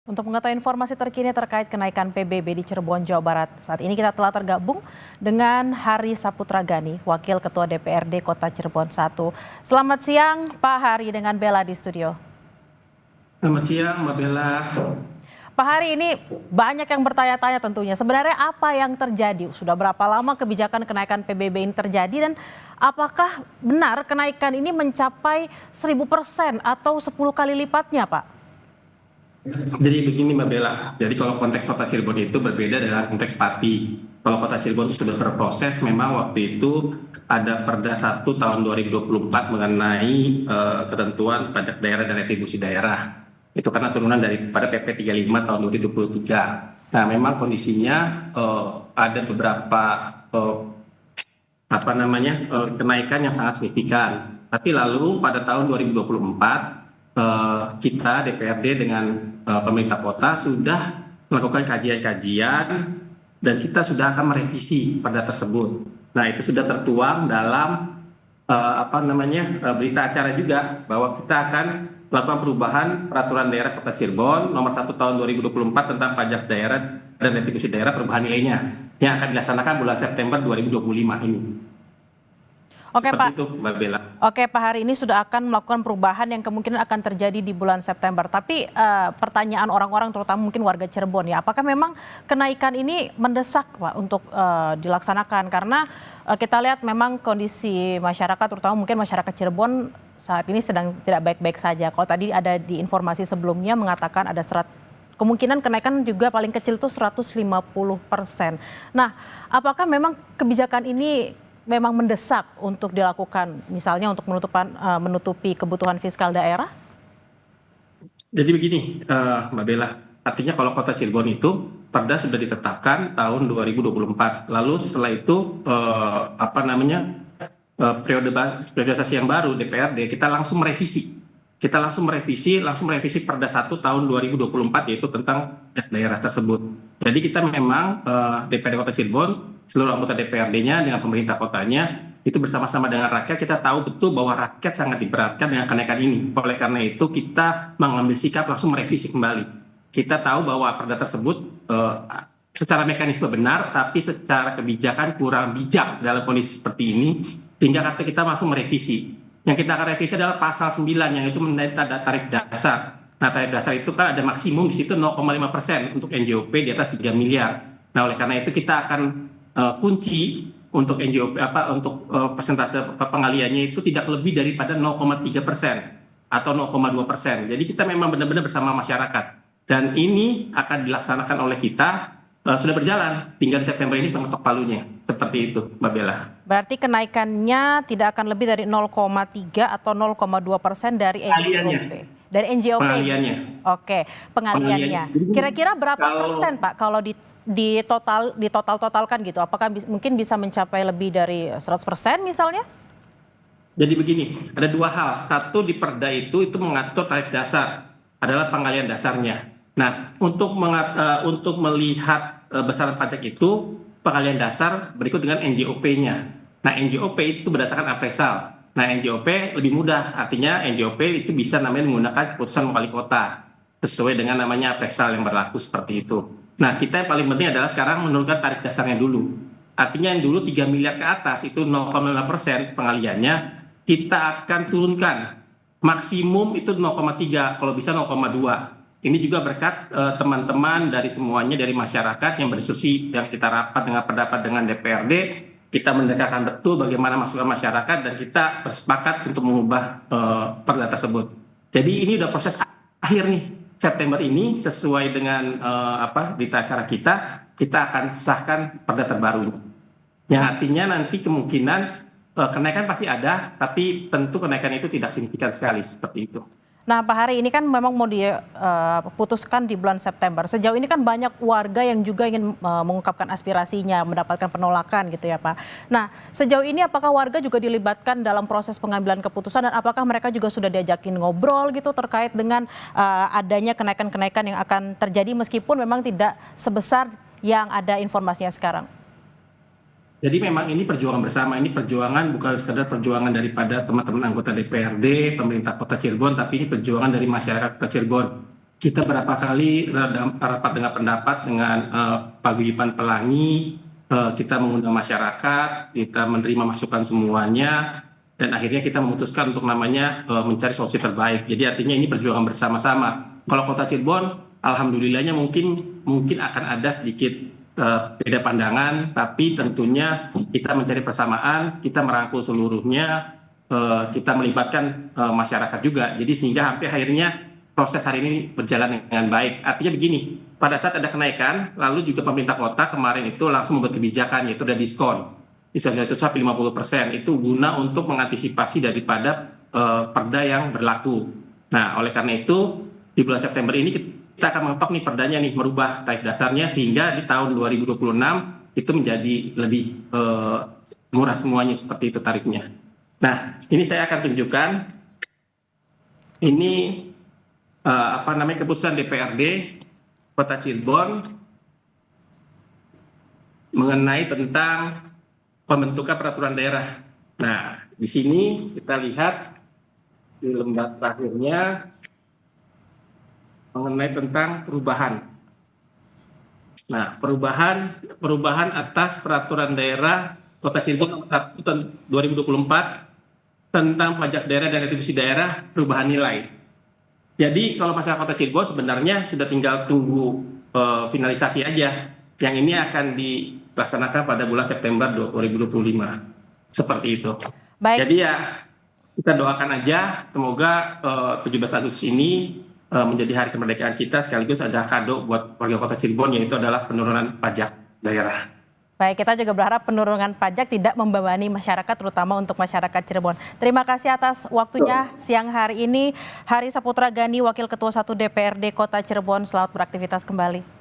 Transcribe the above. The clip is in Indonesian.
Untuk mengetahui informasi terkini terkait kenaikan PBB di Cirebon, Jawa Barat, saat ini kita telah tergabung dengan Hari Saputra Gani, Wakil Ketua DPRD Kota Cirebon 1. Selamat siang Pak Hari dengan Bella di studio. Selamat siang Mbak Bella. Pak Hari, ini banyak yang bertanya-tanya tentunya, sebenarnya apa yang terjadi? Sudah berapa lama kebijakan kenaikan PBB ini terjadi dan apakah benar kenaikan ini mencapai 1000% atau 10 kali lipatnya Pak? Jadi begini Mbak Bella, jadi kalau konteks Kota Cirebon itu berbeda dengan konteks Pati. Kalau Kota Cirebon itu sudah berproses, memang waktu itu ada Perda 1 tahun 2024 mengenai ketentuan pajak daerah dan retribusi daerah. Itu karena turunan daripada PP 35 tahun 2023. Nah, memang kondisinya ada beberapa kenaikan yang sangat signifikan. Tapi lalu pada tahun 2024 kita DPRD dengan pemerintah kota sudah melakukan kajian-kajian dan kita sudah akan merevisi perda tersebut. Nah, itu sudah tertuang dalam berita acara juga bahwa kita akan melakukan perubahan peraturan daerah Kota Cirebon nomor 1 tahun 2024 tentang pajak daerah dan retribusi daerah perubahan nilainya yang akan dilaksanakan bulan September 2025 ini. Oke Seperti Pak. itu, Mbak Bella. Oke Pak Hari, ini sudah akan melakukan perubahan yang kemungkinan akan terjadi di bulan September. Tapi pertanyaan orang-orang terutama mungkin warga Cirebon ya, apakah memang kenaikan ini mendesak Pak untuk dilaksanakan? Karena kita lihat memang kondisi masyarakat terutama mungkin masyarakat Cirebon saat ini sedang tidak baik-baik saja. Kalau tadi ada di informasi sebelumnya mengatakan ada kemungkinan kenaikan juga paling kecil itu 150%. Nah, apakah memang kebijakan ini memang mendesak untuk dilakukan, misalnya untuk menutupi kebutuhan fiskal daerah? Jadi begini, Mbak Bella, artinya kalau Kota Cirebon itu perda sudah ditetapkan tahun 2024. Lalu setelah itu periodisasi yang baru DPRD kita langsung merevisi. Langsung merevisi perda 1 tahun 2024 yaitu tentang pajak daerah tersebut. Jadi kita memang DPRD Kota Cirebon, seluruh anggota DPRD-nya dengan pemerintah kotanya itu bersama-sama dengan rakyat, kita tahu betul bahwa rakyat sangat diberatkan dengan kenaikan ini. Oleh karena itu kita mengambil sikap langsung merevisi kembali. Kita tahu bahwa perda tersebut secara mekanisme benar, tapi secara kebijakan kurang bijak dalam kondisi seperti ini, sehingga kita langsung merevisi. Yang kita akan revisi adalah pasal 9 yang itu mengenai tarif dasar. Nah, tarif dasar itu kan ada maksimum di situ 0,5% untuk NJOP di atas 3 miliar. Nah, oleh karena itu kita akan kunci untuk NJOP untuk persentase pengaliannya itu tidak lebih daripada 0,3% atau 0,2%. Jadi kita memang benar-benar bersama masyarakat. Dan ini akan dilaksanakan oleh kita sudah berjalan, tinggal di September ini pengetok palunya. Seperti itu, Mbak Bella. Berarti kenaikannya tidak akan lebih dari 0,3 atau 0,2% dari NJOP. Dari NJOP. Pengaliannya. Oke, pengaliannya. Kira-kira berapa persen Pak kalau totalkan gitu? Apakah mungkin bisa mencapai lebih dari 100% misalnya? Jadi begini, ada dua hal. Satu, di perda itu mengatur tarif dasar, adalah pengalian dasarnya. Nah, untuk melihat besaran pajak itu, pengalian dasar berikut dengan NJOP-nya. Nah, NJOP itu berdasarkan appraisal. Nah, NJOP lebih mudah, artinya NJOP itu bisa namanya menggunakan keputusan wali kota, sesuai dengan namanya appraisal yang berlaku seperti itu. Nah, kita yang paling penting adalah sekarang menurunkan tarif dasarnya dulu. Artinya yang dulu 3 miliar ke atas itu 0,5% pengaliannya, kita akan turunkan. Maksimum itu 0,3, kalau bisa 0,2. Ini juga berkat teman-teman dari semuanya, dari masyarakat yang berdiskusi, yang kita rapat dengan pendapat dengan DPRD, kita mendengarkan betul bagaimana masukan masyarakat dan kita bersepakat untuk mengubah perda tersebut. Jadi ini udah proses akhir nih, September ini sesuai dengan berita acara kita akan sahkan perda terbaru. Yang artinya nanti kemungkinan kenaikan pasti ada, tapi tentu kenaikan itu tidak signifikan sekali seperti itu. Nah Pak Hari, ini kan memang mau diputuskan di bulan September. Sejauh ini kan banyak warga yang juga ingin mengungkapkan aspirasinya, mendapatkan penolakan gitu ya Pak. Nah sejauh ini apakah warga juga dilibatkan dalam proses pengambilan keputusan dan apakah mereka juga sudah diajakin ngobrol gitu terkait dengan adanya kenaikan-kenaikan yang akan terjadi meskipun memang tidak sebesar yang ada informasinya sekarang? Jadi memang ini perjuangan bersama, ini perjuangan bukan sekedar perjuangan daripada teman-teman anggota DPRD, pemerintah Kota Cirebon, tapi ini perjuangan dari masyarakat Kota Cirebon. kita berapa kali rapat dengan pendapat dengan Paguyuban Pelangi, kita mengundang masyarakat, kita menerima masukan semuanya, dan akhirnya kita memutuskan untuk namanya mencari solusi terbaik. Jadi artinya ini perjuangan bersama-sama. Kalau Kota Cirebon, alhamdulillahnya mungkin akan ada sedikit beda pandangan, tapi tentunya kita mencari persamaan, kita merangkul seluruhnya, kita melibatkan masyarakat juga. Jadi sehingga sampai akhirnya proses hari ini berjalan dengan baik. Artinya begini, pada saat ada kenaikan, lalu juga pemerintah kota kemarin itu langsung membuat kebijakan, yaitu ada diskon. Diskon itu sampai 50%, itu guna untuk mengantisipasi daripada perda yang berlaku. Nah, oleh karena itu, di bulan September ini kita akan mengetok nih perdanya nih, merubah tarif dasarnya, sehingga di tahun 2026 itu menjadi lebih murah semuanya, seperti itu tarifnya. Nah, ini saya akan tunjukkan, ini keputusan DPRD Kota Cirebon mengenai tentang pembentukan peraturan daerah. Nah, di sini kita lihat di lembar terakhirnya mengenai tentang perubahan. Nah, perubahan atas peraturan daerah Kota Cirebon nomor 1 tahun 2024 tentang pajak daerah dan retribusi daerah perubahan nilai. Jadi kalau masalah Kota Cirebon sebenarnya sudah tinggal tunggu finalisasi aja. Yang ini akan dilaksanakan pada bulan September 2025. Seperti itu. Baik. Jadi ya kita doakan aja semoga 17 Agustus ini menjadi hari kemerdekaan kita, sekaligus ada kado buat warga Kota Cirebon, yaitu adalah penurunan pajak daerah. Baik, kita juga berharap penurunan pajak tidak membebani masyarakat, terutama untuk masyarakat Cirebon. Terima kasih atas waktunya siang hari ini. Hari Saputra Gani, Wakil Ketua 1 DPRD Kota Cirebon, selamat beraktivitas kembali.